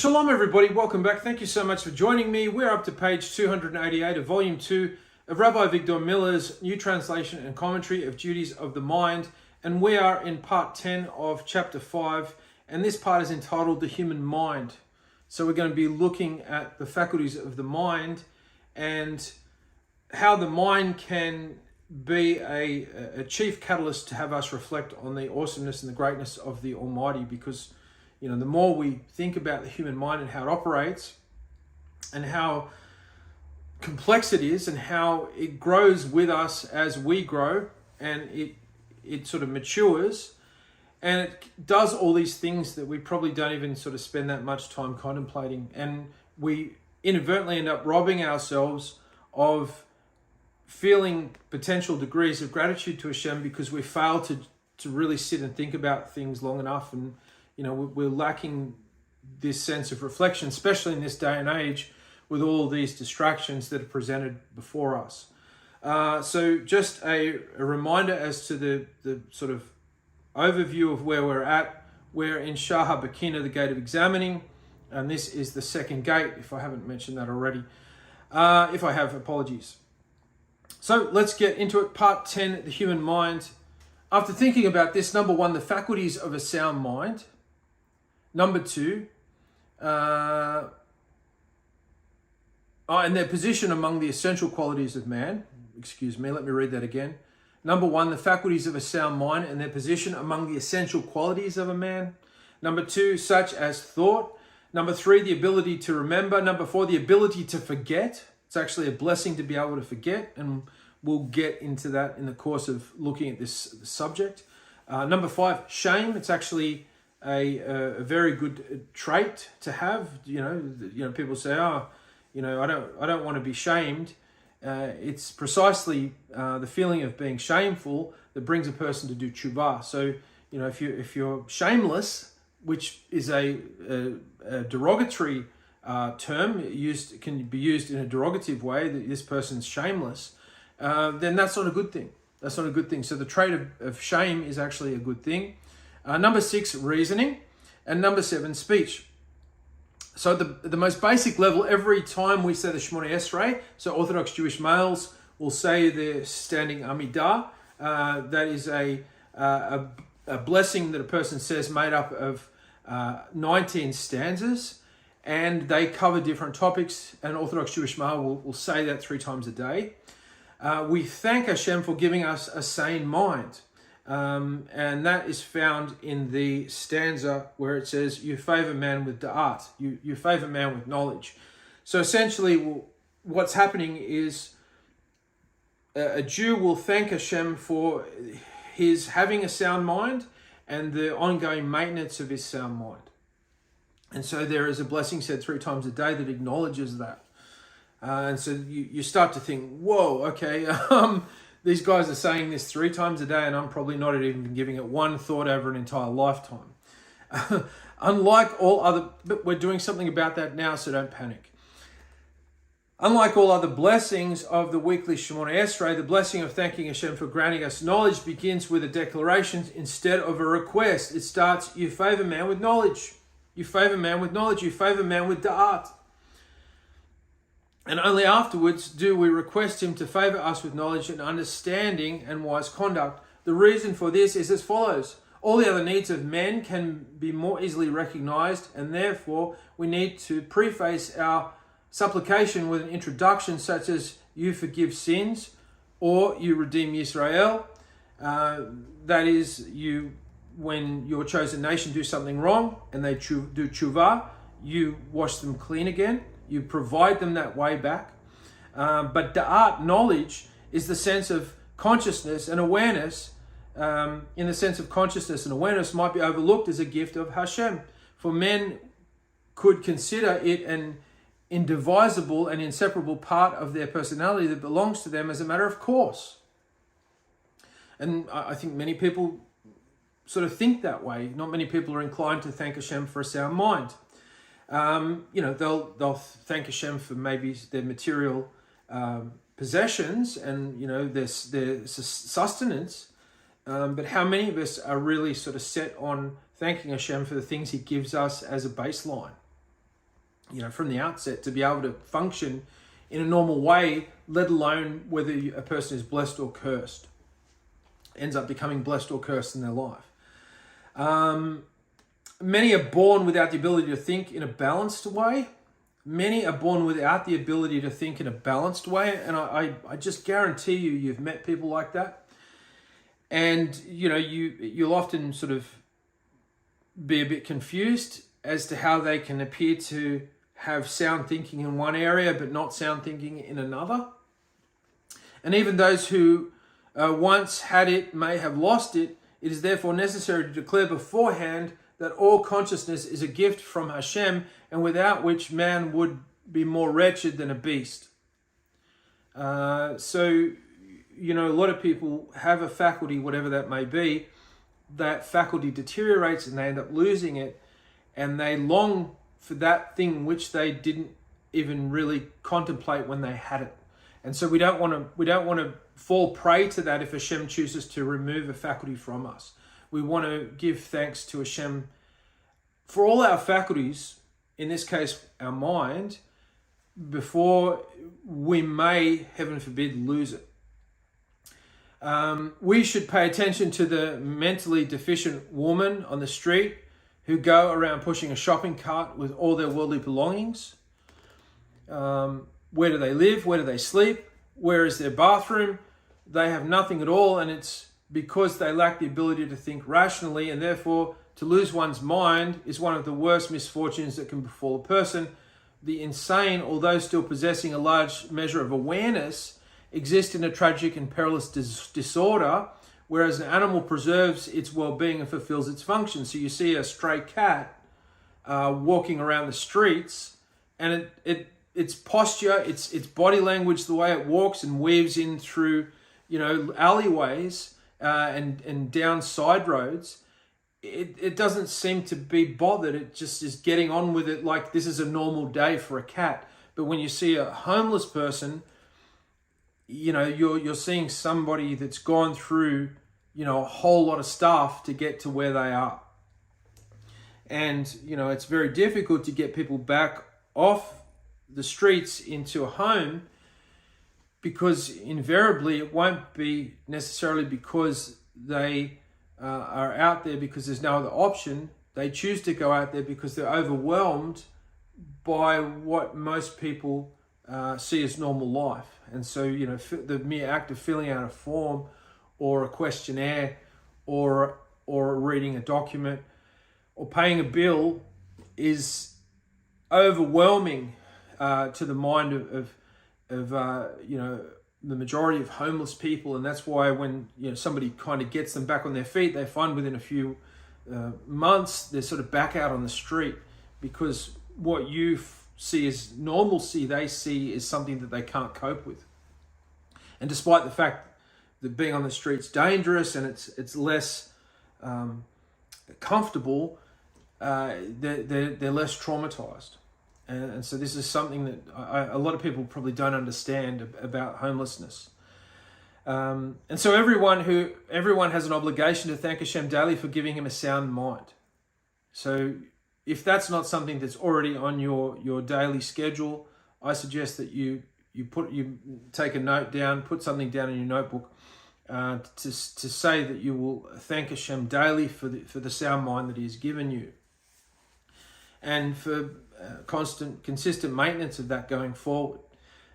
Shalom everybody, welcome back. Thank you so much for joining me. We're up to page 288 of volume 2 of Rabbi Victor Miller's new translation and commentary of Duties of the Mind, and we are in part 10 of chapter 5, and this part is entitled The Human Mind. So we're going to be looking at the faculties of the mind and how the mind can be a chief catalyst to have us reflect on the awesomeness and the greatness of the Almighty, because the more we think about the human mind and how it operates and how complex it is and how it grows with us as we grow, and it sort of matures, and it does all these things that we probably don't even sort of spend that much time contemplating, and we inadvertently end up robbing ourselves of feeling potential degrees of gratitude to Hashem because we fail to really sit and think about things long enough, and we're lacking this sense of reflection, especially in this day and age with all these distractions that are presented before us. So just a reminder as to the sort of overview of where we're at. We're in Shah HaBakina, the gate of examining, and this is the second gate, if I haven't mentioned that already. If I have, apologies. So let's get into it. Part 10, the human mind. After thinking about this, number 1, the faculties of a sound mind. Number 2, and their position among the essential qualities of man. Excuse me, let me read that again. Number 1, the faculties of a sound mind and their position among the essential qualities of a man. Number 2, such as thought. Number 3, the ability to remember. Number 4, the ability to forget. It's actually a blessing to be able to forget, and we'll get into that in the course of looking at this subject. Number 5, shame. It's actually a very good trait to have. People say, I don't want to be shamed. It's precisely the feeling of being shameful that brings a person to do tshuva. So if you're shameless, which is a derogatory term, can be used in a derogative way, that this person's shameless, then that's not a good thing. That's not a good thing. So the trait of shame is actually a good thing. Number 6, reasoning. And number 7, speech. So the most basic level, every time we say the Shemona Esrei, so Orthodox Jewish males will say the standing Amidah. That is a blessing that a person says, made up of 19 stanzas, and they cover different topics. An Orthodox Jewish male will say that 3 times a day. We thank Hashem for giving us a sane mind. And that is found in the stanza where it says, you favor man with da'at, you favor man with knowledge. So essentially what's happening is a Jew will thank Hashem for his having a sound mind and the ongoing maintenance of his sound mind. And so there is a blessing said 3 times a day that acknowledges that. And so you start to think, whoa, okay, these guys are saying this 3 times a day, and I'm probably not even giving it one thought over an entire lifetime. Unlike all other, but we're doing something about that now, so don't panic. Unlike all other blessings of the weekly Shemona Esrei, the blessing of thanking Hashem for granting us knowledge begins with a declaration instead of a request. It starts, you favor man with knowledge. You favor man with knowledge. You favor man with da'at. And only afterwards do we request him to favor us with knowledge and understanding and wise conduct. The reason for this is as follows. All the other needs of men can be more easily recognized, and therefore we need to preface our supplication with an introduction such as, you forgive sins, or you redeem Yisrael. That is, when your chosen nation do something wrong and they do tshuva, you wash them clean again. You provide them that way back. But da'at, knowledge, is the sense of consciousness and awareness. In the sense of consciousness and awareness might be overlooked as a gift of Hashem. For men could consider it an indivisible and inseparable part of their personality that belongs to them as a matter of course. And I think many people sort of think that way. Not many people are inclined to thank Hashem for a sound mind. They'll thank Hashem for maybe their material possessions and their sustenance, but how many of us are really sort of set on thanking Hashem for the things He gives us as a baseline? from the outset, to be able to function in a normal way, let alone whether a person is blessed or cursed, ends up becoming blessed or cursed in their life. Many are born without the ability to think in a balanced way. Many are born without the ability to think in a balanced way. And I just guarantee you've met people like that. And, you'll often sort of be a bit confused as to how they can appear to have sound thinking in one area, but not sound thinking in another. And even those who once had it may have lost it. It is therefore necessary to declare beforehand that all consciousness is a gift from Hashem, and without which man would be more wretched than a beast. So, a lot of people have a faculty, whatever that may be, that faculty deteriorates and they end up losing it, and they long for that thing which they didn't even really contemplate when they had it. And so we don't want to fall prey to that if Hashem chooses to remove a faculty from us. We want to give thanks to Hashem for all our faculties, in this case our mind, before we may, heaven forbid, lose it. We should pay attention to the mentally deficient woman on the street who go around pushing a shopping cart with all their worldly belongings. Where do they live? Where do they sleep? Where is their bathroom? They have nothing at all, and it's because they lack the ability to think rationally, and therefore to lose one's mind is one of the worst misfortunes that can befall a person. The insane, although still possessing a large measure of awareness, exist in a tragic and perilous disorder, whereas an animal preserves its well-being and fulfills its function. So you see a stray cat walking around the streets, and its posture, its body language, the way it walks and weaves in through, alleyways and down side roads, it doesn't seem to be bothered. It just is getting on with it like this is a normal day for a cat. But when you see a homeless person, you're seeing somebody that's gone through, a whole lot of stuff to get to where they are. And, it's very difficult to get people back off the streets into a home, because invariably it won't be necessarily because they are out there because there's no other option. They choose to go out there because they're overwhelmed by what most people see as normal life. And so, the mere act of filling out a form or a questionnaire or reading a document or paying a bill is overwhelming to the mind of the majority of homeless people. And that's why when somebody kind of gets them back on their feet, they find within a few months they're sort of back out on the street, because what you see as normalcy, they see is something that they can't cope with. And despite the fact that being on the street's dangerous and it's less comfortable, they're less traumatized. And so this is something that a lot of people probably don't understand about homelessness. And so everyone has an obligation to thank Hashem daily for giving him a sound mind. So if that's not something that's already on your daily schedule, I suggest that you take a note down, put something down in your notebook to say that you will thank Hashem daily for the sound mind that he has given you, and for consistent maintenance of that going forward.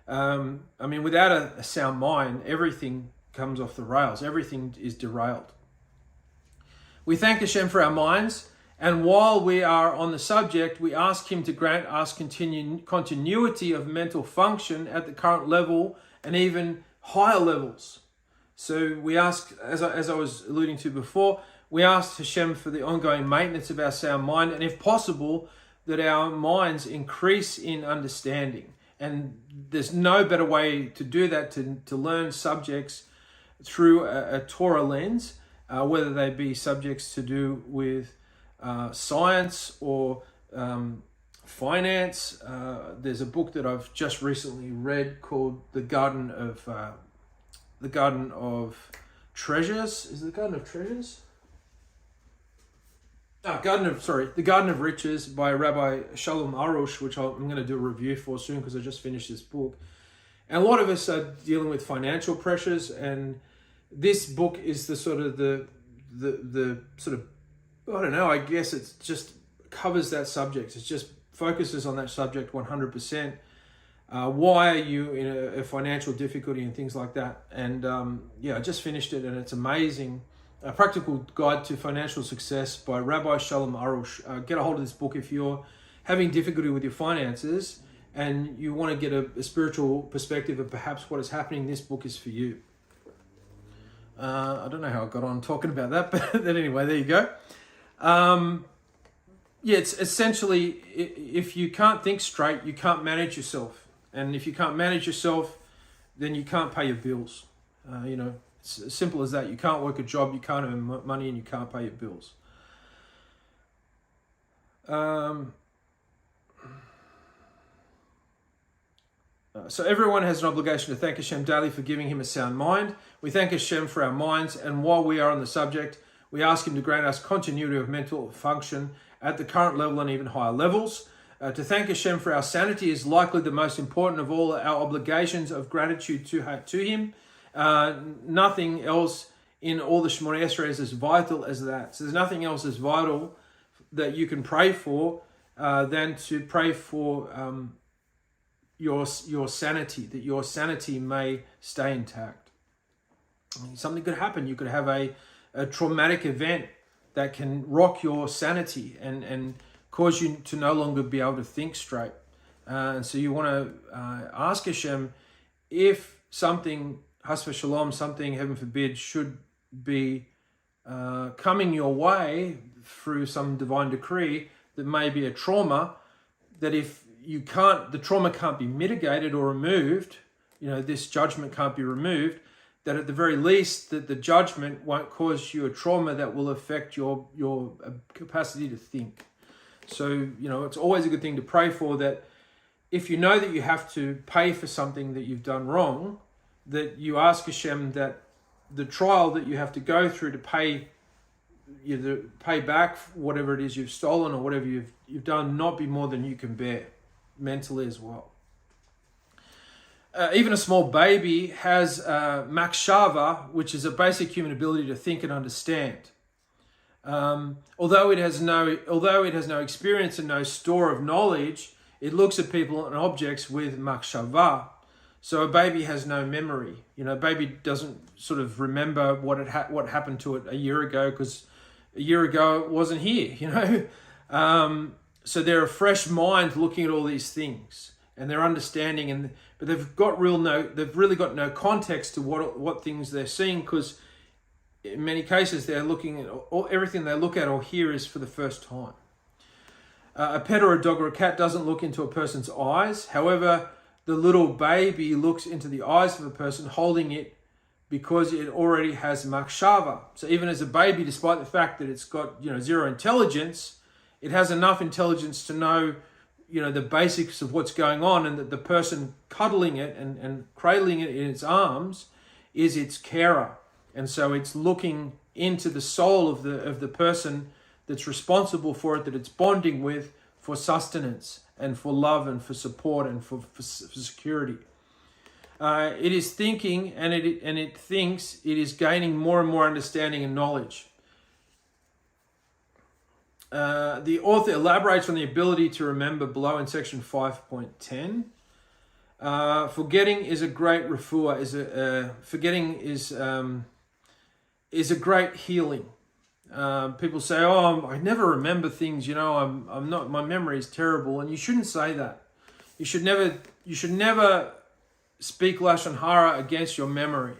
Without a sound mind, everything comes off the rails. Everything is derailed. We thank Hashem for our minds, and while we are on the subject, we ask him to grant us continuity of mental function at the current level and even higher levels. So we ask, as I was alluding to before, we ask Hashem for the ongoing maintenance of our sound mind, and if possible, that our minds increase in understanding. And there's no better way to do that, to learn subjects through a Torah lens, whether they be subjects to do with science or finance. There's a book that I've just recently read called The Garden of Treasures. Is it the Garden of Treasures? The Garden of Riches by Rabbi Shalom Arush, which I'm going to do a review for soon because I just finished this book. And a lot of us are dealing with financial pressures, and this book is the sort of the sort of, I don't know, I guess it just covers that subject. It just focuses on that subject 100%. Why are you in a financial difficulty and things like that? And I just finished it, and it's amazing. A Practical Guide to Financial Success by Rabbi Shalom Arush. Get a hold of this book if you're having difficulty with your finances and you want to get a spiritual perspective of perhaps what is happening. This book is for you. I don't know how I got on talking about that, but then anyway, there you go. It's essentially, if you can't think straight, you can't manage yourself. And if you can't manage yourself, then you can't pay your bills. It's as simple as that. You can't work a job, you can't earn money, and you can't pay your bills. So everyone has an obligation to thank Hashem daily for giving him a sound mind. We thank Hashem for our minds, and while we are on the subject, we ask him to grant us continuity of mental function at the current level and even higher levels. To thank Hashem for our sanity is likely the most important of all our obligations of gratitude to him. Nothing else in all the Shemona Esrei is as vital as that. So there's nothing else as vital that you can pray for than to pray for your sanity, that your sanity may stay intact. Something could happen. You could have a traumatic event that can rock your sanity and cause you to no longer be able to think straight. And so you want to ask Hashem if something, Has v'shalom, something, heaven forbid, should be coming your way through some divine decree that may be a trauma, that if the trauma can't be mitigated or removed, this judgment can't be removed, that at the very least that the judgment won't cause you a trauma that will affect your capacity to think. So, it's always a good thing to pray for, that if you know that you have to pay for something that you've done wrong, that you ask Hashem that the trial that you have to go through to pay back whatever it is you've stolen or whatever you've done not be more than you can bear, mentally as well. Even a small baby has makshava, which is a basic human ability to think and understand. Although it has no experience and no store of knowledge, it looks at people and objects with makshava. So a baby has no memory. A baby doesn't sort of remember what happened to it a year ago, because a year ago it wasn't here. So they're a fresh mind looking at all these things, and they're understanding, but they've really got no context to what things they're seeing, because in many cases they're looking at everything they look at or hear is for the first time. A pet or a dog or a cat doesn't look into a person's eyes. However, the little baby looks into the eyes of a person holding it because it already has makshava. So even as a baby, despite the fact that it's got zero intelligence, it has enough intelligence to know the basics of what's going on, and that the person cuddling it and cradling it in its arms is its carer. And so it's looking into the soul of the person that's responsible for it, that it's bonding with, for sustenance and for love and for support and for security. It is thinking, and it thinks it is gaining more and more understanding and knowledge. The author elaborates on the ability to remember below in section 5.10. Forgetting is a great refuah. Forgetting is a great healing. People say, I never remember things, I'm not, my memory is terrible. And you shouldn't say that. You should never speak Lashon Hara against your memory,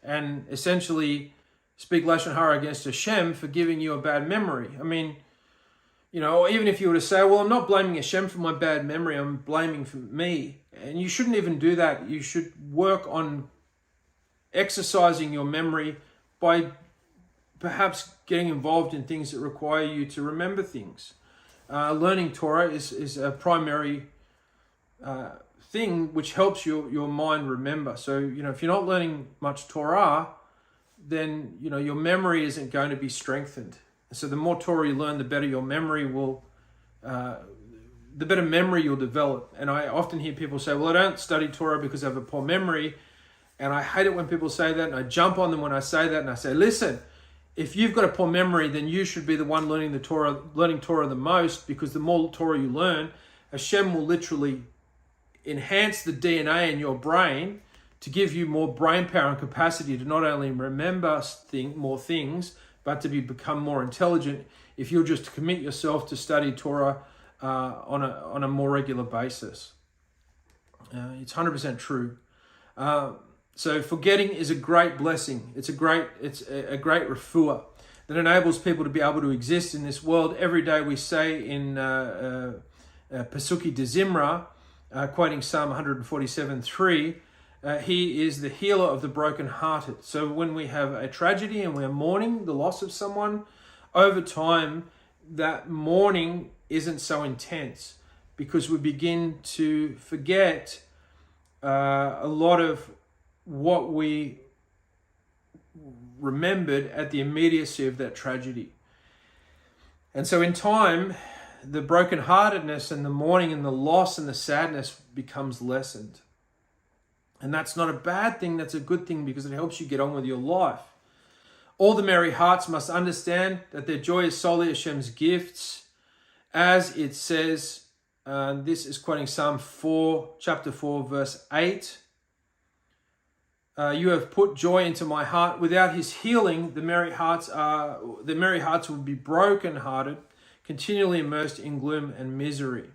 and essentially speak Lashon Hara against Hashem for giving you a bad memory. I mean, or even if you were to say, well, I'm not blaming Hashem for my bad memory, I'm blaming for me. And you shouldn't even do that. You should work on exercising your memory by perhaps getting involved in things that require you to remember things. Learning Torah is a primary thing which helps your mind remember. So, if you're not learning much Torah, then, your memory isn't going to be strengthened. So the more Torah you learn, the better your memory will, the better memory you'll develop. And I often hear people say, well, I don't study Torah because I have a poor memory. And I hate it when people say that, and I jump on them when I say that, and I say, listen, if you've got a poor memory, then you should be the one learning Torah the most, because the more Torah you learn, Hashem will literally enhance the DNA in your brain to give you more brain power and capacity to not only remember more things, but to become more intelligent if you'll just commit yourself to study Torah on a more regular basis. It's 100% true. So forgetting is a great blessing. It's a great refuah that enables people to be able to exist in this world. Every day we say in Pesuki de Zimra, quoting Psalm 147:3, he is the healer of the brokenhearted. So when we have a tragedy and we're mourning the loss of someone, over time, that mourning isn't so intense because we begin to forget a lot of what we remembered at the immediacy of that tragedy. And so in time, the brokenheartedness and the mourning and the loss and the sadness becomes lessened. And that's not a bad thing, that's a good thing, because it helps you get on with your life. All the merry hearts must understand that their joy is solely Hashem's gifts, as it says, this is quoting Psalm 4, chapter 4, verse 8. You have put joy into my heart. Without his healing, the merry hearts would be broken-hearted, continually immersed in gloom and misery.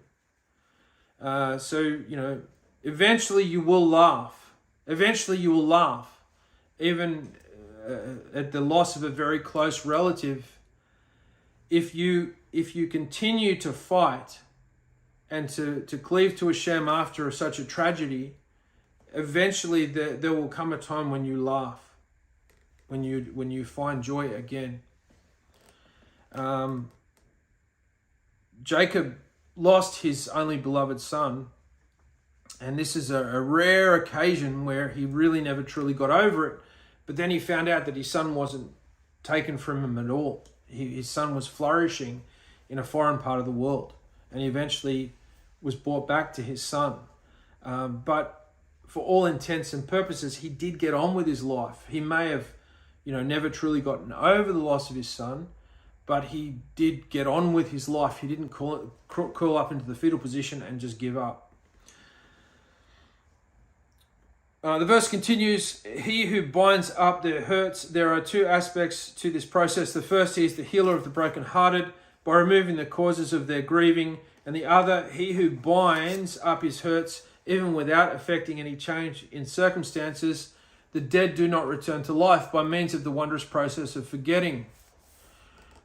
Eventually you will laugh. Eventually you will laugh, even at the loss of a very close relative. If you continue to fight and to cleave to Hashem after such a tragedy, eventually there will come a time when you laugh, when you find joy again. Jacob lost his only beloved son, and this is a rare occasion where he really never truly got over it. But then he found out that his son wasn't taken from him at all. His son was flourishing in a foreign part of the world, and he eventually was brought back to his son. But for all intents and purposes, he did get on with his life. He may have, never truly gotten over the loss of his son, but he did get on with his life. He didn't curl up into the fetal position and just give up. The verse continues, he who binds up their hurts. There are two aspects to this process. The first, he is the healer of the brokenhearted by removing the causes of their grieving. And the other, he who binds up his hurts, even without affecting any change in circumstances. The dead do not return to life by means of the wondrous process of forgetting.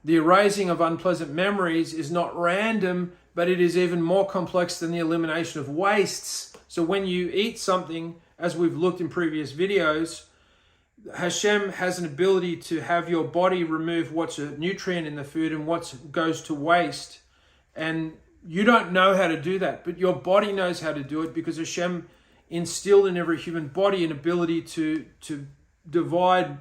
The erasing of unpleasant memories is not random, but it is even more complex than the elimination of wastes. So when you eat something, as we've looked in previous videos, Hashem has an ability to have your body remove what's a nutrient in the food and what goes to waste. And you don't know how to do that, but your body knows how to do it, because Hashem instilled in every human body an ability to divide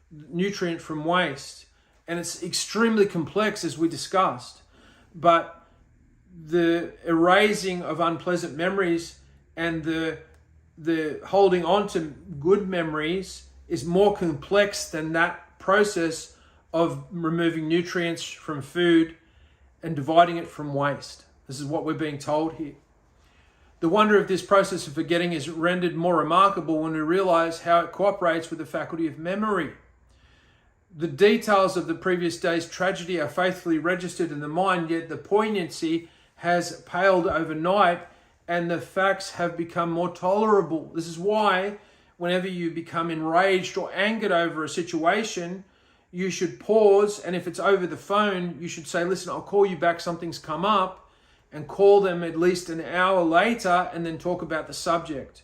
nutrient from waste. And it's extremely complex, as we discussed. But the erasing of unpleasant memories and the holding on to good memories is more complex than that process of removing nutrients from food and dividing it from waste. This is what we're being told here. The wonder of this process of forgetting is rendered more remarkable when we realize how it cooperates with the faculty of memory. The details of the previous day's tragedy are faithfully registered in the mind, yet the poignancy has paled overnight and the facts have become more tolerable. This is why whenever you become enraged or angered over a situation, you should pause, and if it's over the phone, you should say, listen, I'll call you back, something's come up, and call them at least an hour later and then talk about the subject.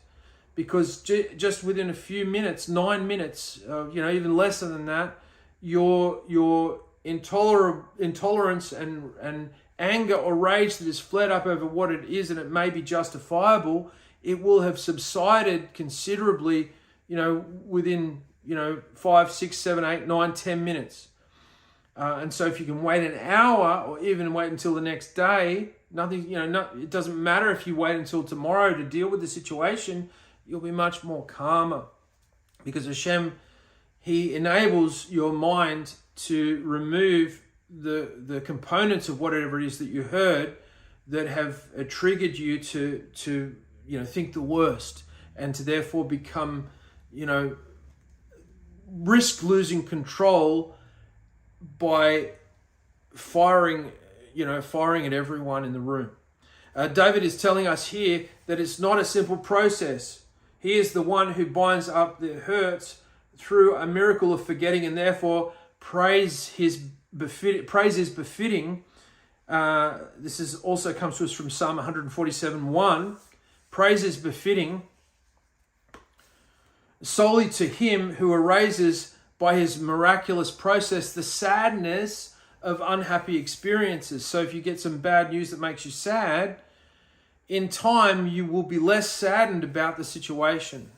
Because just within a few minutes, 9 minutes, even less than that, your intolerance and anger or rage that is fled up over what it is, and it may be justifiable, it will have subsided considerably, within 5, 6, 7, 8, 9, 10 minutes. And so if you can wait an hour or even wait until the next day, nothing, it doesn't matter if you wait until tomorrow to deal with the situation, you'll be much more calmer. Because Hashem, He enables your mind to remove the components of whatever it is that you heard that have triggered you to think the worst, and to therefore become, risk losing control by firing at everyone in the room. David is telling us here that it's not a simple process. He is the one who binds up the hurts through a miracle of forgetting, and therefore praise is befitting. This is also comes to us from Psalm 147:1. Praise is befitting solely to Him who erases by His miraculous process the sadness of unhappy experiences. So if you get some bad news that makes you sad, in time you will be less saddened about the situation.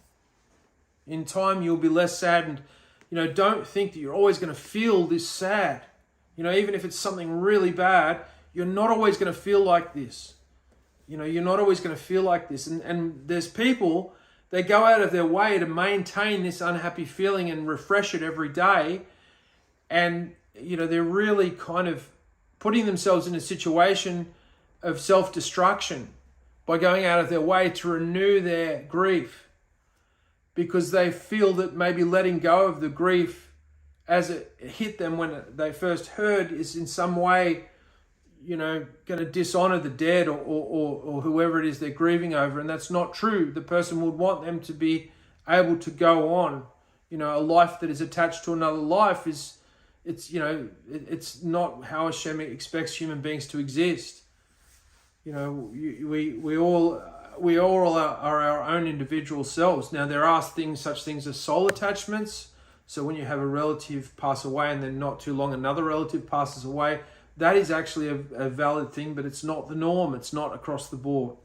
In time you'll be less saddened. Don't think that you're always going to feel this sad. Even if it's something really bad, you're not always going to feel like this. You're not always going to feel like this. And there's people, they go out of their way to maintain this unhappy feeling and refresh it every day. And, they're really kind of putting themselves in a situation of self-destruction by going out of their way to renew their grief, because they feel that maybe letting go of the grief as it hit them when they first heard is in some way, going to dishonor the dead or whoever it is they're grieving over. And that's not true. The person would want them to be able to go on. A life that is attached to another life it's not how Hashem expects human beings to exist. We all are our own individual selves. Now there are such things as soul attachments. So when you have a relative pass away and then not too long another relative passes away, that is actually a valid thing, but it's not the norm. It's not across the board.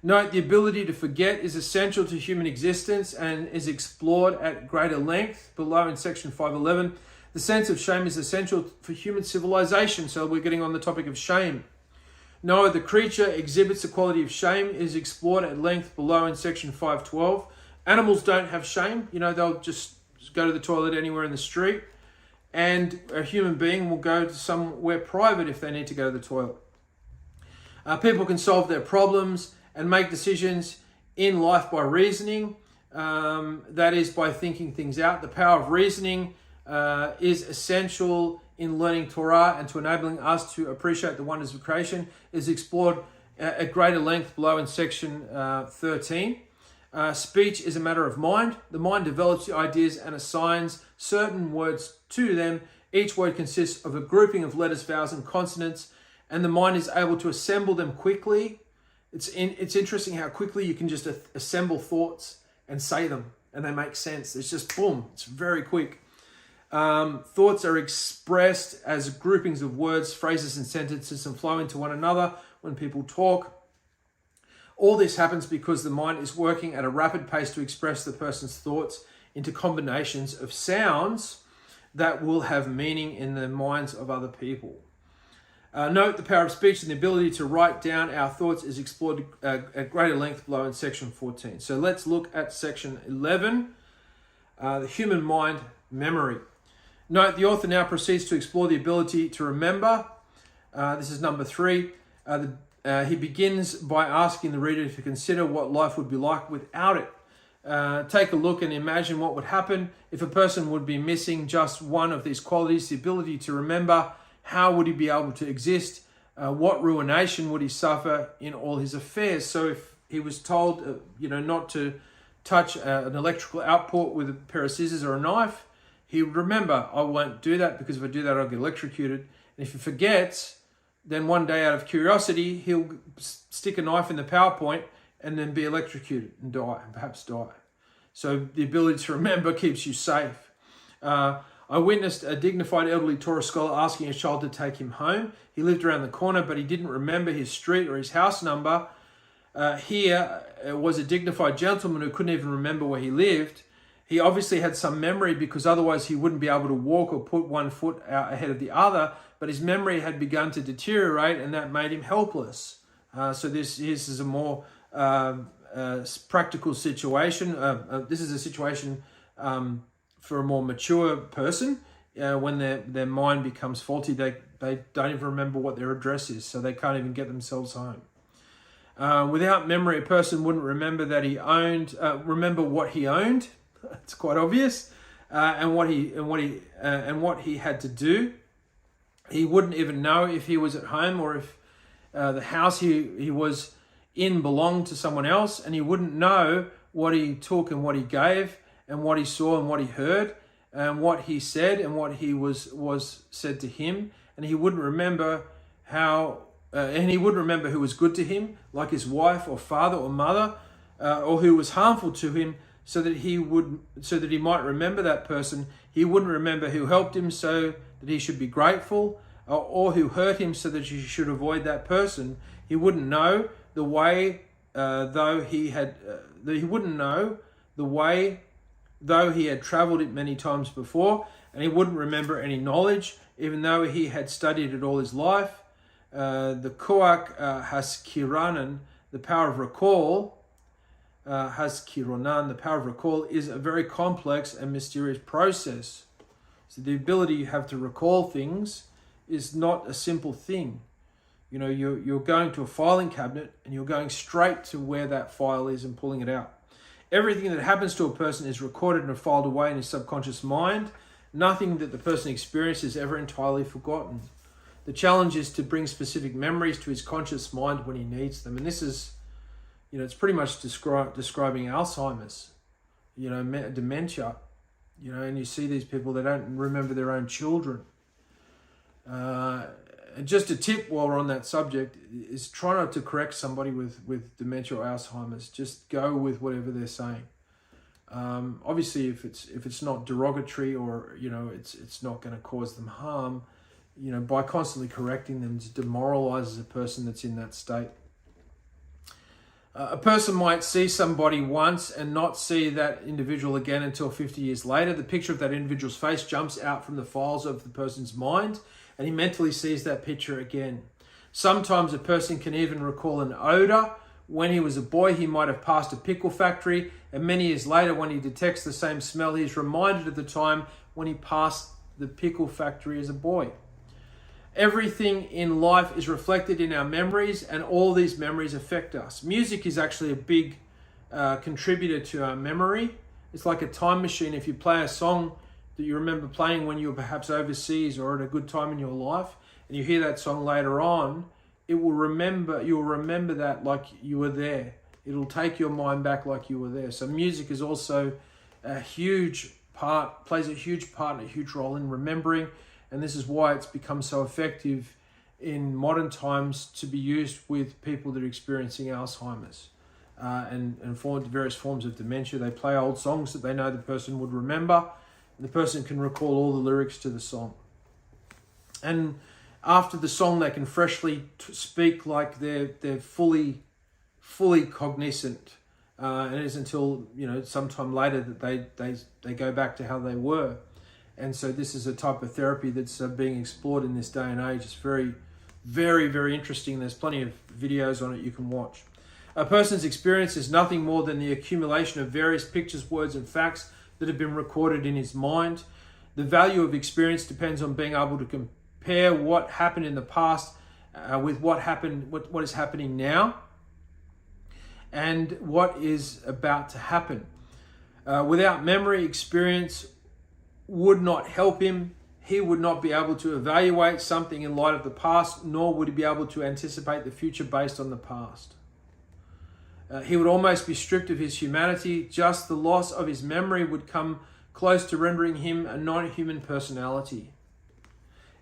Note, the ability to forget is essential to human existence and is explored at greater length below in section 511. The sense of shame is essential for human civilization. So we're getting on the topic of shame. Noah, the creature, exhibits the quality of shame, is explored at length below in section 512. Animals don't have shame. They'll just go to the toilet anywhere in the street. And a human being will go to somewhere private if they need to go to the toilet. People can solve their problems and make decisions in life by reasoning. That is, by thinking things out. The power of reasoning is essential in learning Torah and to enabling us to appreciate the wonders of creation, is explored at greater length below in section 13. Speech is a matter of mind. The mind develops the ideas and assigns certain words to them. Each word consists of a grouping of letters, vowels, and consonants, and the mind is able to assemble them quickly. It's interesting how quickly you can just assemble thoughts and say them, and they make sense. It's just boom. It's very quick. Thoughts are expressed as groupings of words, phrases, and sentences, and flow into one another when people talk. All this happens because the mind is working at a rapid pace to express the person's thoughts into combinations of sounds that will have meaning in the minds of other people. Note, the power of speech and the ability to write down our thoughts is explored at greater length below in section 14. So let's look at section 11, the human mind memory. Note, the author now proceeds to explore the ability to remember. This is number 3. He begins by asking the reader to consider what life would be like without it. Take a look and imagine what would happen if a person would be missing just one of these qualities, the ability to remember. How would he be able to exist? What ruination would he suffer in all his affairs? So if he was told, not to touch an electrical output with a pair of scissors or a knife, he would remember, I won't do that because if I do that, I'll get electrocuted. And if he forgets, then one day out of curiosity, he'll stick a knife in the PowerPoint and then be electrocuted and die, and perhaps die. So the ability to remember keeps you safe. I witnessed a dignified elderly Torah scholar asking his child to take him home. He lived around the corner, but he didn't remember his street or his house number. Here was a dignified gentleman who couldn't even remember where he lived. He obviously had some memory because otherwise he wouldn't be able to walk or put one foot out ahead of the other, but his memory had begun to deteriorate and that made him helpless. So this is a more practical situation. This is a situation for a more mature person. When their mind becomes faulty, they don't even remember what their address is, so they can't even get themselves home. Without memory, a person wouldn't remember that he owned, remember what he owned. It's quite obvious, and what he had to do. He wouldn't even know if he was at home or if the house he was in belonged to someone else, and he wouldn't know what he took and what he gave, and what he saw and what he heard, and what he said and what he was said to him, and he wouldn't remember who was good to him, like his wife or father or mother, or who was harmful to him, so that he might remember that person. He wouldn't remember who helped him, so that he should be grateful, or who hurt him, so that he should avoid that person. He wouldn't know the way, though he had traveled it many times before, and he wouldn't remember any knowledge, even though he had studied it all his life. The Koach Haskiranan, the power of recall, Haskironan, the power of recall, is a very complex and mysterious process. So the ability you have to recall things is not a simple thing. You know, you're going to a filing cabinet and you're going straight to where that file is and pulling it out. Everything that happens to a person is recorded and filed away in his subconscious mind. Nothing that the person experiences is ever entirely forgotten. The challenge is to bring specific memories to his conscious mind when he needs them. And this is, it's pretty much describing Alzheimer's, dementia, and you see these people, they don't remember their own children. And just a tip while we're on that subject is try not to correct somebody with dementia or Alzheimer's. Just go with whatever they're saying. Obviously, if it's not derogatory or it's not going to cause them harm, by constantly correcting them, it demoralizes a person that's in that state. A person might see somebody once and not see that individual again until 50 years later. The picture of that individual's face jumps out from the files of the person's mind, and he mentally sees that picture again. Sometimes a person can even recall an odor. When he was a boy, he might have passed a pickle factory, and many years later, when he detects the same smell, he's reminded of the time when he passed the pickle factory as a boy. Everything in life is reflected in our memories, and all these memories affect us. Music is actually a big contributor to our memory. It's like a time machine. If you play a song that you remember playing when you were perhaps overseas or at a good time in your life, and you hear that song later on, you'll remember that like you were there. It'll take your mind back like you were there. So music is also plays a huge part and a huge role in remembering. And this is why it's become so effective in modern times to be used with people that are experiencing Alzheimer's and various forms of dementia. They play old songs that they know the person would remember, and the person can recall all the lyrics to the song. And after the song, they can freshly speak like they're fully cognizant. And it is until sometime later that they go back to how they were. And so this is a type of therapy that's being explored in this day and age. It's very, very, very interesting. There's plenty of videos on it you can watch. A person's experience is nothing more than the accumulation of various pictures, words, and facts that have been recorded in his mind. The value of experience depends on being able to compare what happened in the past with what is happening now, and what is about to happen. Without memory, experience would not help him. He would not be able to evaluate something in light of the past, nor would he be able to anticipate the future based on the past. He would almost be stripped of his humanity. Just the loss of his memory would come close to rendering him a non-human personality.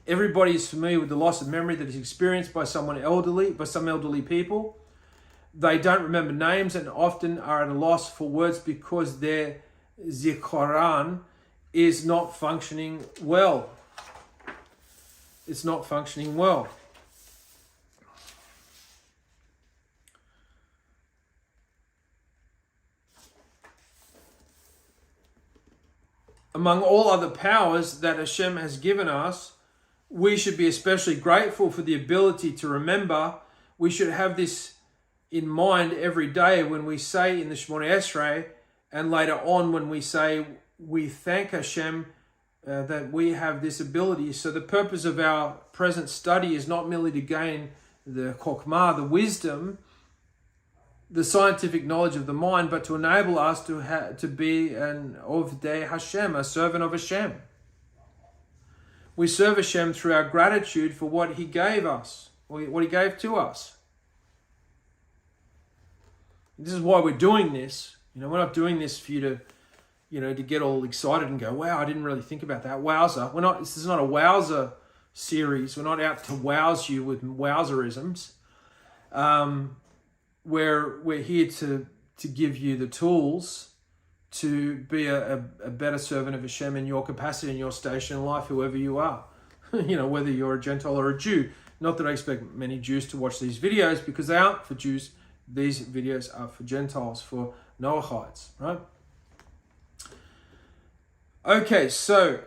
Everybody is familiar with the loss of memory that is experienced by some elderly people. They don't remember names and often are at a loss for words because their zikaran is not functioning well. It's not functioning well. among all other powers that Hashem has given us, we should be especially grateful for the ability to remember. We should have this in mind every day when we say in the Shemona Esrei, and later on when we say we thank Hashem that we have this ability. So the purpose of our present study is not merely to gain the chokmah, the wisdom, the scientific knowledge of the mind, but to enable us to be an Ovdei Hashem, a servant of Hashem. We serve Hashem through our gratitude for what He gave us, or what He gave to us. This is why we're doing this. We're not doing this for you to, to get all excited and go, wow, I didn't really think about that. Wowza. This is not a wowza series. We're not out to wows you with wowzerisms. We're here to give you the tools to be a better servant of Hashem in your capacity, in your station in life, whoever you are. Whether you're a Gentile or a Jew. Not that I expect many Jews to watch these videos, because they aren't for Jews. These videos are for Gentiles, for Noachites, right? Okay, so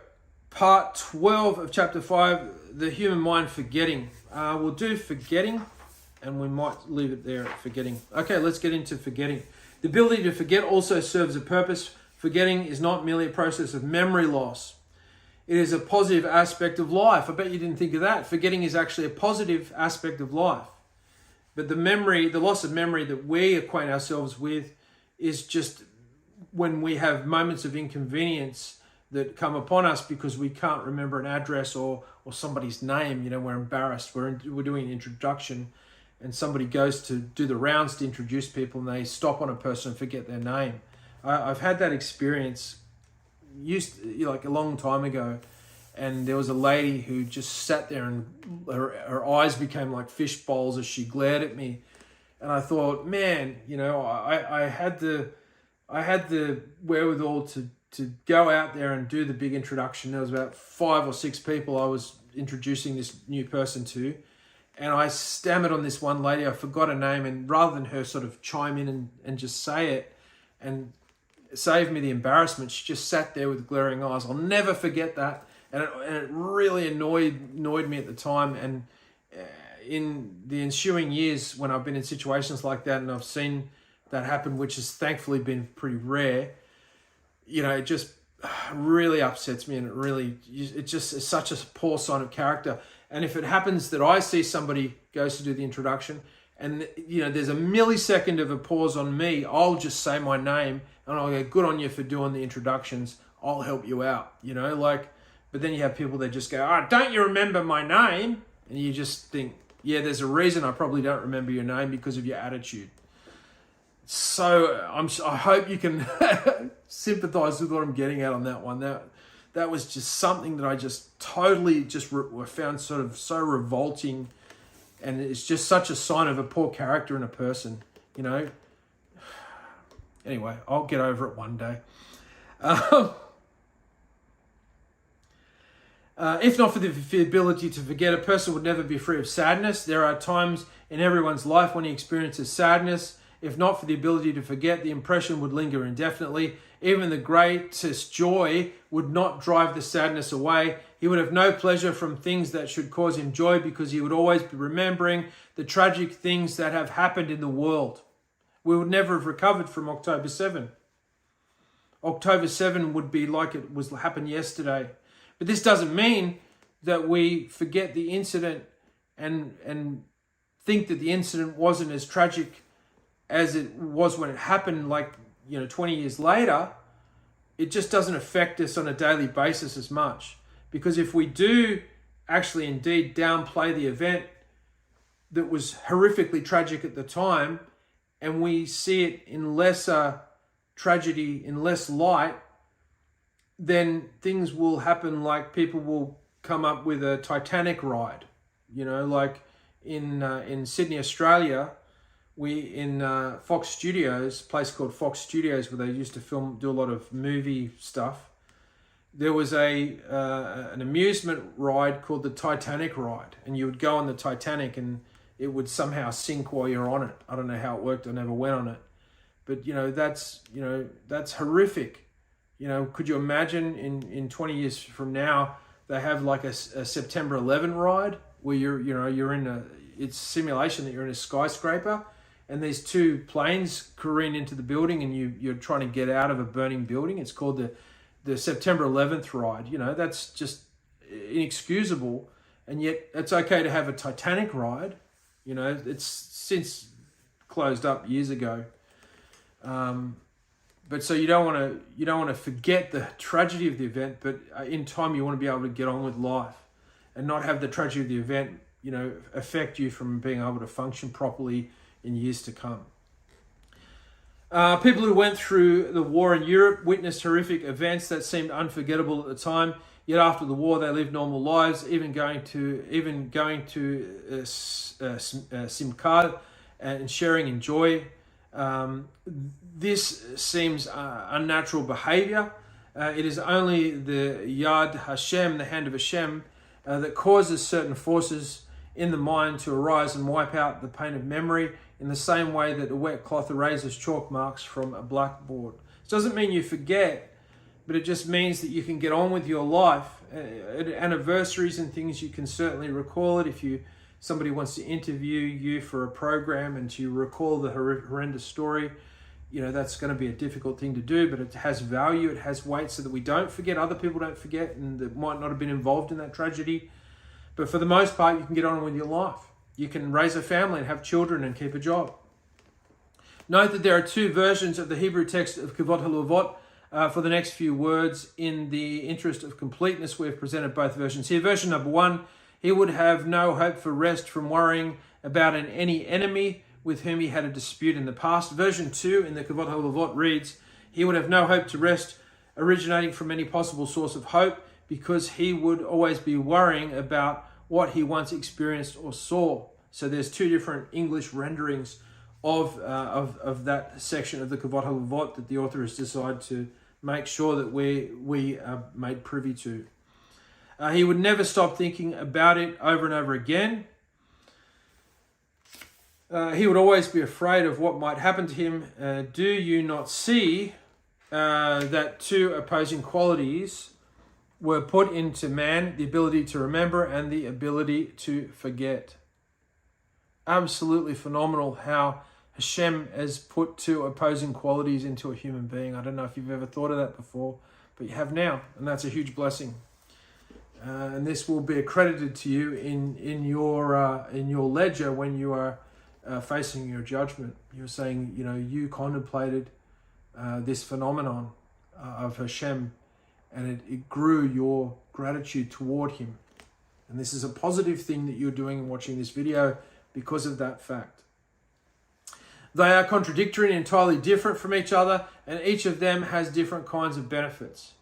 part 12 of chapter 5, the human mind forgetting. We'll do forgetting, and we might leave it there at forgetting. Okay, let's get into forgetting. The ability to forget also serves a purpose. Forgetting is not merely a process of memory loss. It is a positive aspect of life. I bet you didn't think of that. Forgetting is actually a positive aspect of life. But the loss of memory that we acquaint ourselves with is just when we have moments of inconvenience that come upon us because we can't remember an address or somebody's name. We're embarrassed. We're doing an introduction, and somebody goes to do the rounds to introduce people, and they stop on a person and forget their name. I've had that experience like a long time ago, and there was a lady who just sat there and her eyes became like fish bowls as she glared at me. And I thought, man, I had the wherewithal to go out there and do the big introduction. There was about 5 or 6 people I was introducing this new person to. And I stammered on this one lady. I forgot her name. And rather than her sort of chime in and just say it and save me the embarrassment, she just sat there with glaring eyes. I'll never forget that. And it really annoyed me at the time. And in the ensuing years, when I've been in situations like that and I've seen that happen, which has thankfully been pretty rare, it just really upsets me, and it just is such a poor sign of character. And if it happens that I see somebody goes to do the introduction and there's a millisecond of a pause on me, I'll just say my name and I'll go, good on you for doing the introductions. I'll help you out, but then you have people that just go, don't you remember my name? And you just think, yeah, there's a reason I probably don't remember your name, because of your attitude. So I hope you can sympathize with what I'm getting at on that one. That was just something that I just totally found sort of so revolting, and it's just such a sign of a poor character in a person, Anyway, I'll get over it one day. If not for the ability to forget, a person would never be free of sadness. There are times in everyone's life when he experiences sadness. If not for the ability to forget, the impression would linger indefinitely. Even the greatest joy would not drive the sadness away. He would have no pleasure from things that should cause him joy, because he would always be remembering the tragic things that have happened in the world. We would never have recovered from October 7. October 7 would be like it happened yesterday. But this doesn't mean that we forget the incident and think that the incident wasn't as tragic as it was when it happened, 20 years later. It just doesn't affect us on a daily basis as much. Because if we do actually indeed downplay the event that was horrifically tragic at the time, and we see it in lesser tragedy, in less light, then things will happen, like people will come up with a Titanic ride. Like in Sydney, Australia, we in Fox Studios, a place called Fox Studios where they used to do a lot of movie stuff. There was an amusement ride called the Titanic ride, and you would go on the Titanic and it would somehow sink while you're on it. I don't know how it worked. I never went on it, but that's horrific. You know, could you imagine in 20 years from now, they have like a September 11 ride where you're in it's simulation that you're in a skyscraper and there's two planes careen into the building and you're trying to get out of a burning building. It's called the September 11th ride. You know, that's just inexcusable. And yet it's okay to have a Titanic ride. You know, it's since closed up years ago. But so you don't want to forget the tragedy of the event, but in time you want to be able to get on with life and not have the tragedy of the event, you know, affect you from being able to function properly in years to come. People who went through the war in Europe witnessed horrific events that seemed unforgettable at the time. Yet after the war, they lived normal lives, even going to Simchat and sharing in joy. This seems unnatural behavior. It is only the Yad Hashem, the hand of Hashem, that causes certain forces in the mind to arise and wipe out the pain of memory in the same way that a wet cloth erases chalk marks from a blackboard. It doesn't mean you forget, but it just means that you can get on with your life. At anniversaries and things, you can certainly recall it. If somebody wants to interview you for a program and you recall the horrendous story, you know, that's going to be a difficult thing to do, but it has value, it has weight, so that we don't forget, other people don't forget, and that might not have been involved in that tragedy. But for the most part, you can get on with your life. You can raise a family and have children and keep a job. Note that there are two versions of the Hebrew text of Kavod HaLevavot. For the next few words, in the interest of completeness, we've presented both versions here. Version number 1, he would have no hope for rest from worrying about any enemy with whom he had a dispute in the past. Version 2 in the Kavod HaLevavot reads, he would have no hope to rest originating from any possible source of hope, because he would always be worrying about what he once experienced or saw. So there's two different English renderings of that section of the Kavod HaLevavot that the author has decided to make sure that we are made privy to. He would never stop thinking about it over and over again. He would always be afraid of what might happen to him. Do you not see that two opposing qualities were put into man, the ability to remember and the ability to forget? Absolutely phenomenal how Hashem has put two opposing qualities into a human being. I don't know if you've ever thought of that before, but you have now, and that's a huge blessing. And this will be accredited to you in your ledger when you are facing your judgment. You're saying, you know, you contemplated this phenomenon of Hashem, and it grew your gratitude toward him. And this is a positive thing that you're doing in watching this video because of that fact. They are contradictory and entirely different from each other, and each of them has different kinds of benefits.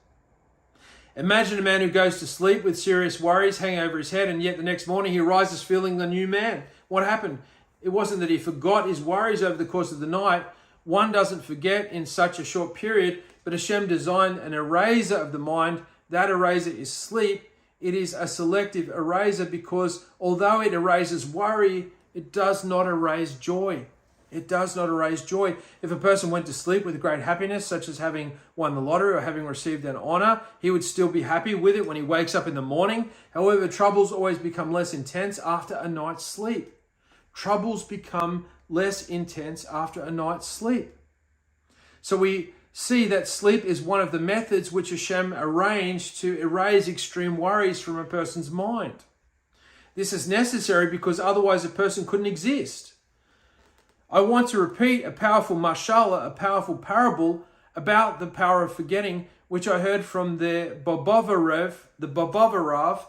Imagine a man who goes to sleep with serious worries hanging over his head, and yet the next morning he rises feeling the new man. What happened? It wasn't that he forgot his worries over the course of the night. One doesn't forget in such a short period, but Hashem designed an eraser of the mind. That eraser is sleep. It is a selective eraser because although it erases worry, it does not erase joy. It does not erase joy. If a person went to sleep with great happiness, such as having won the lottery or having received an honor, he would still be happy with it when he wakes up in the morning. However, troubles always become less intense after a night's sleep. Troubles become less intense after a night's sleep. So we see that sleep is one of the methods which Hashem arranged to erase extreme worries from a person's mind. This is necessary because otherwise a person couldn't exist. I want to repeat a powerful mashallah, a powerful parable about the power of forgetting, which I heard from the Babava Rav.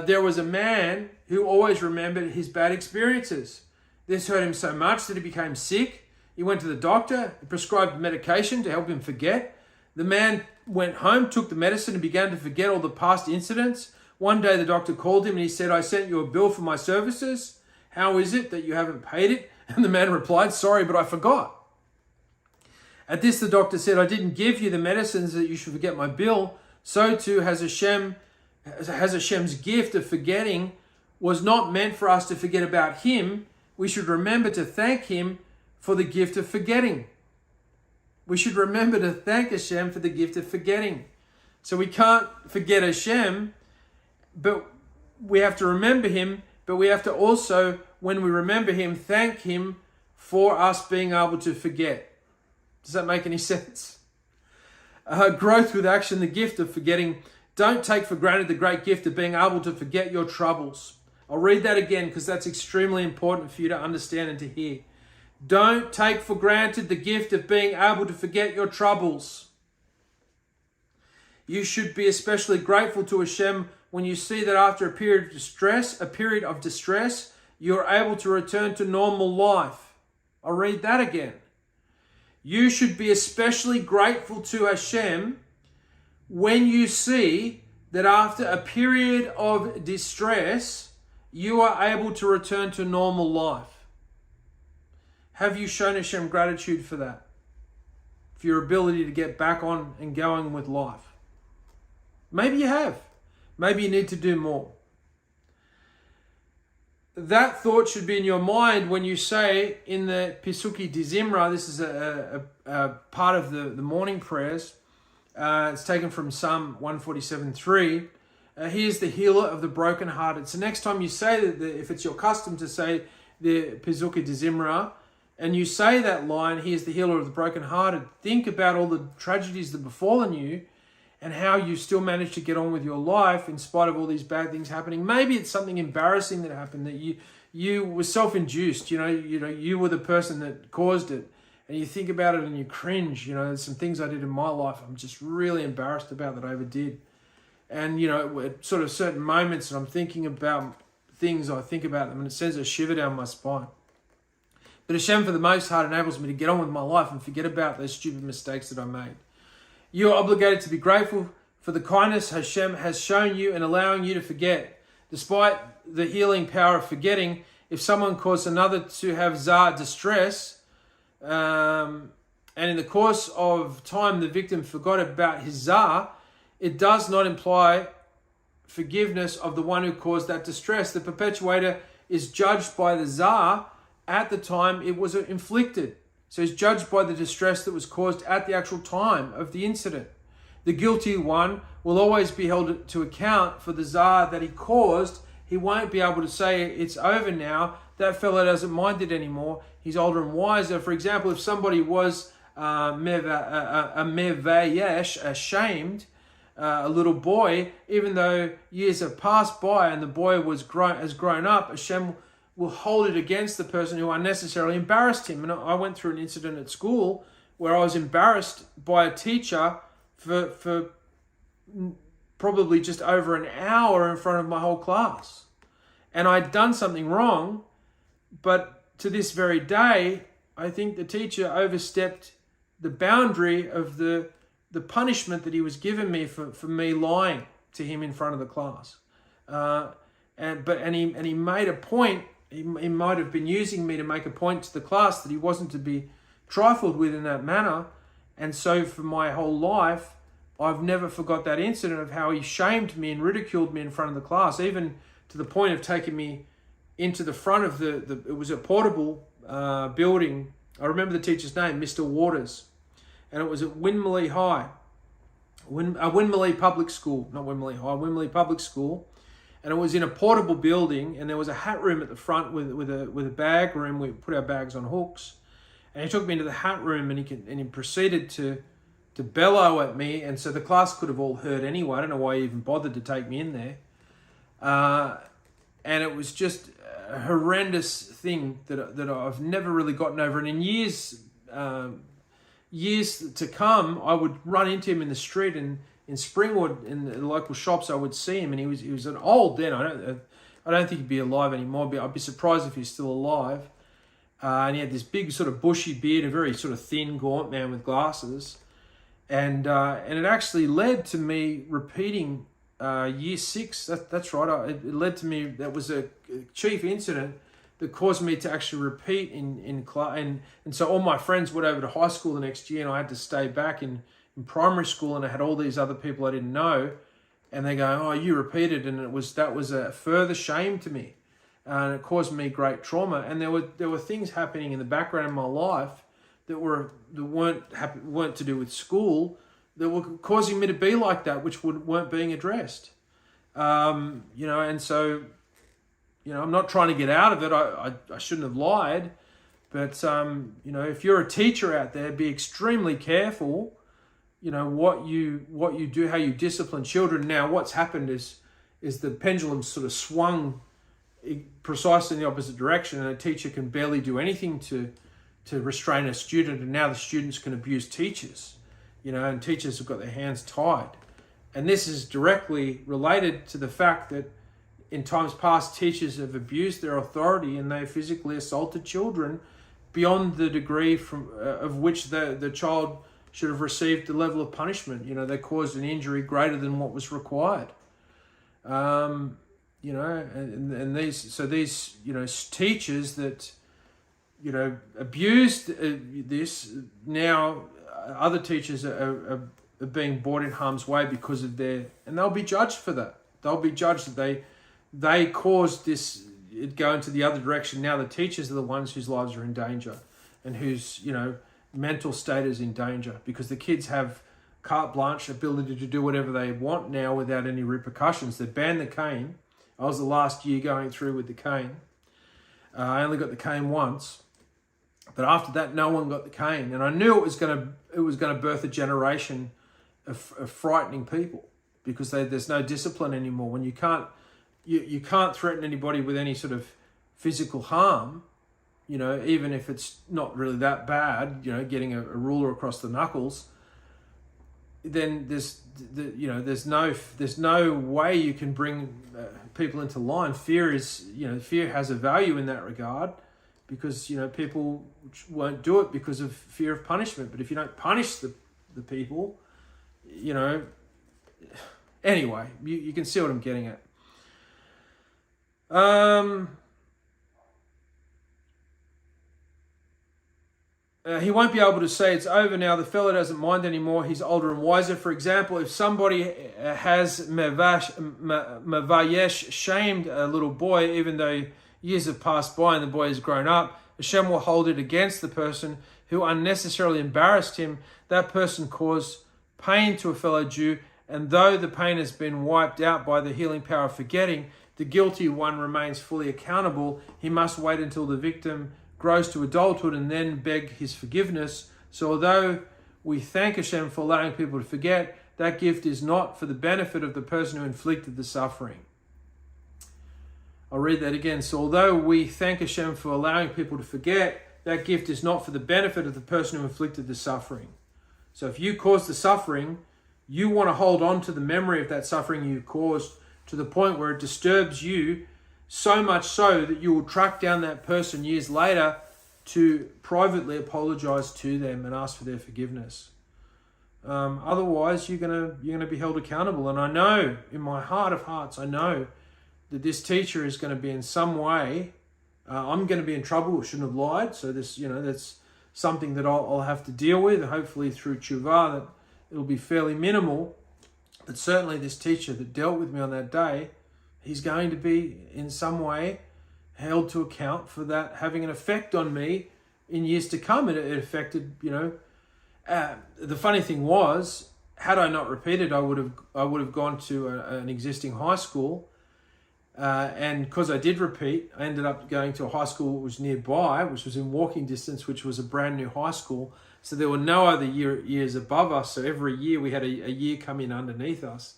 There was a man who always remembered his bad experiences. This hurt him so much that he became sick. He went to the doctor, he prescribed medication to help him forget. The man went home, took the medicine, and began to forget all the past incidents. One day the doctor called him and he said, "I sent you a bill for my services. How is it that you haven't paid it?" And the man replied, "Sorry, but I forgot." At this, the doctor said, "I didn't give you the medicines that you should forget my bill. So too has Hashem's gift of forgetting was not meant for us to forget about him. We should remember to thank him for the gift of forgetting." We should remember to thank Hashem for the gift of forgetting. So we can't forget Hashem, but we have to remember him, but we have to also, when we remember him, thank him for us being able to forget. Does that make any sense? Growth with action, the gift of forgetting. Don't take for granted the great gift of being able to forget your troubles. I'll read that again because that's extremely important for you to understand and to hear. Don't take for granted the gift of being able to forget your troubles. You should be especially grateful to Hashem when you see that after a period of distress, you're able to return to normal life. I'll read that again. You should be especially grateful to Hashem when you see that after a period of distress, you are able to return to normal life. Have you shown Hashem gratitude for that? For your ability to get back on and going with life? Maybe you have. Maybe you need to do more. That thought should be in your mind when you say in the Pisuki Dizimra, this is a part of the morning prayers. It's taken from Psalm 147:3. He is the healer of the brokenhearted. So next time you say that, if it's your custom to say the Pisuki Dizimra, and you say that line, he is the healer of the brokenhearted, think about all the tragedies that have befallen you and how you still managed to get on with your life in spite of all these bad things happening. Maybe it's something embarrassing that happened, that you were self-induced, you were the person that caused it. And you think about it and you cringe. There's some things I did in my life I'm just really embarrassed about that I ever did. And, at sort of certain moments that I'm thinking about things, I think about them and it sends a shiver down my spine. But Hashem, for the most part, enables me to get on with my life and forget about those stupid mistakes that I made. You are obligated to be grateful for the kindness Hashem has shown you in allowing you to forget. Despite the healing power of forgetting, if someone caused another to have zar distress, and in the course of time the victim forgot about his zar, it does not imply forgiveness of the one who caused that distress. The perpetuator is judged by the zar at the time it was inflicted. So he's judged by the distress that was caused at the actual time of the incident. The guilty one will always be held to account for the zar that he caused. He won't be able to say it's over now. That fellow doesn't mind it anymore. He's older and wiser. For example, if somebody was mevayesh, ashamed, a little boy, even though years have passed by and the boy has grown up, Hashem will hold it against the person who unnecessarily embarrassed him. And I went through an incident at school where I was embarrassed by a teacher for probably just over an hour in front of my whole class. And I'd done something wrong, but to this very day, I think the teacher overstepped the boundary of the punishment that he was giving me for me lying to him in front of the class. And he made a point. He might have been using me to make a point to the class that he wasn't to be trifled with in that manner. And so for my whole life, I've never forgot that incident of how he shamed me and ridiculed me in front of the class, even to the point of taking me into the front of it was a portable building. I remember the teacher's name, Mr. Waters. And it was at Winmalee High, Winmalee Public School, not Winmalee High, Winmalee Public School. And it was in a portable building, and there was a hat room at the front with a bag room. We put our bags on hooks, and he took me into the hat room, and he proceeded to bellow at me, and so the class could have all heard anyway. I don't know why he even bothered to take me in there, and it was just a horrendous thing that I've never really gotten over. And in years to come, I would run into him in the street and in Springwood, in the local shops, I would see him, and he was an old then. I don't think he'd be alive anymore. But I'd be surprised if he's still alive. And he had this big sort of bushy beard, a very sort of thin, gaunt man with glasses, and it actually led to me repeating year 6. That's right. It led to me. That was a chief incident that caused me to actually repeat in class, and so all my friends went over to high school the next year, and I had to stay back in primary school, and I had all these other people I didn't know, and they go, "Oh, you repeated," and that was a further shame to me, and it caused me great trauma. And there were things happening in the background of my life that weren't to do with school that were causing me to be like that, which weren't being addressed. And so, I'm not trying to get out of it. I shouldn't have lied, but if you're a teacher out there, be extremely careful. What you do, how you discipline children. Now, what's happened is the pendulum sort of swung precisely in the opposite direction, and a teacher can barely do anything to restrain a student, and now the students can abuse teachers, and teachers have got their hands tied. And this is directly related to the fact that in times past, teachers have abused their authority and they physically assaulted children beyond the degree of which the child should have received the level of punishment. They caused an injury greater than what was required. And these teachers that abused this, now other teachers are being brought in harm's way because of and they'll be judged for that. They'll be judged that they caused it go into the other direction. Now the teachers are the ones whose lives are in danger and whose mental state is in danger, because the kids have carte blanche ability to do whatever they want now without any repercussions. They banned the cane. I was the last year going through with the cane. I only got the cane once, but after that, no one got the cane, and I knew it was going to birth a generation of frightening people, because there's no discipline anymore. When you can't threaten anybody with any sort of physical harm, even if it's not really that bad, getting a ruler across the knuckles, then there's no way you can bring people into line. Fear has a value in that regard, because people won't do it because of fear of punishment. But if you don't punish the people, anyway, you can see what I'm getting at. He won't be able to say it's over now. The fellow doesn't mind anymore. He's older and wiser. For example, if somebody has mevayesh, shamed a little boy, even though years have passed by and the boy has grown up, Hashem will hold it against the person who unnecessarily embarrassed him. That person caused pain to a fellow Jew, and though the pain has been wiped out by the healing power of forgetting, the guilty one remains fully accountable. He must wait until the victim grows to adulthood and then beg his forgiveness. So although we thank Hashem for allowing people to forget, that gift is not for the benefit of the person who inflicted the suffering. I'll read that again. So although we thank Hashem for allowing people to forget, that gift is not for the benefit of the person who inflicted the suffering. So if you caused the suffering, you want to hold on to the memory of that suffering you caused to the point where it disturbs you, so much so that you will track down that person years later to privately apologize to them and ask for their forgiveness. Otherwise, you're gonna be held accountable. And I know, in my heart of hearts, I know that this teacher is going to be in some way. I'm going to be in trouble. I shouldn't have lied. So that's something that I'll have to deal with. Hopefully through tshuva, that it'll be fairly minimal. But certainly this teacher that dealt with me on that day, he's going to be in some way held to account for that having an effect on me in years to come. It affected, the funny thing was, had I not repeated, I would have gone to an existing high school, and because I did repeat, I ended up going to a high school that was nearby, which was in walking distance, which was a brand new high school. So there were no other years above us. So every year we had a year come in underneath us.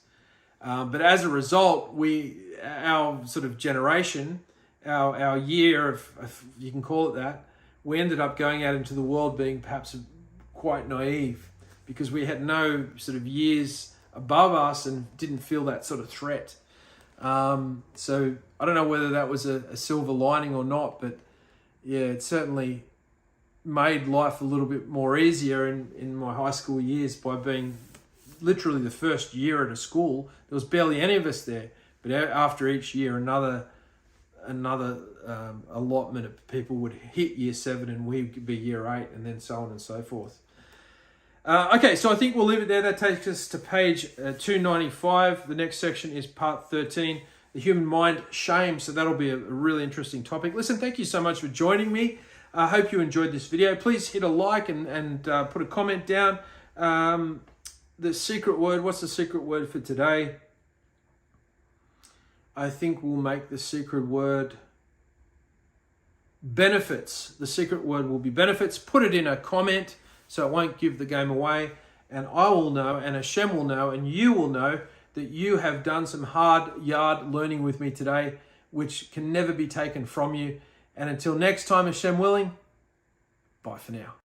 But as a result, our sort of generation, our year of, you can call it that, we ended up going out into the world being perhaps quite naive, because we had no sort of years above us and didn't feel that sort of threat. So I don't know whether that was a silver lining or not, but yeah, it certainly made life a little bit more easier in my high school years by being literally the first year at a school. There was barely any of us there, but after each year, another allotment of people would hit year 7 and we'd be year 8, and then so on and so forth. Okay, so I think we'll leave it there. That takes us to page 295. The next section is part 13, the human mind, shame. So that'll be a really interesting topic. Listen, thank you so much for joining me. I hope you enjoyed this video. Please hit a like and put a comment down. The secret word, what's the secret word for today? I think we'll make the secret word benefits. The secret word will be benefits. Put it in a comment so it won't give the game away. And I will know, and Hashem will know, and you will know that you have done some hard yard learning with me today, which can never be taken from you. And until next time, Hashem willing, bye for now.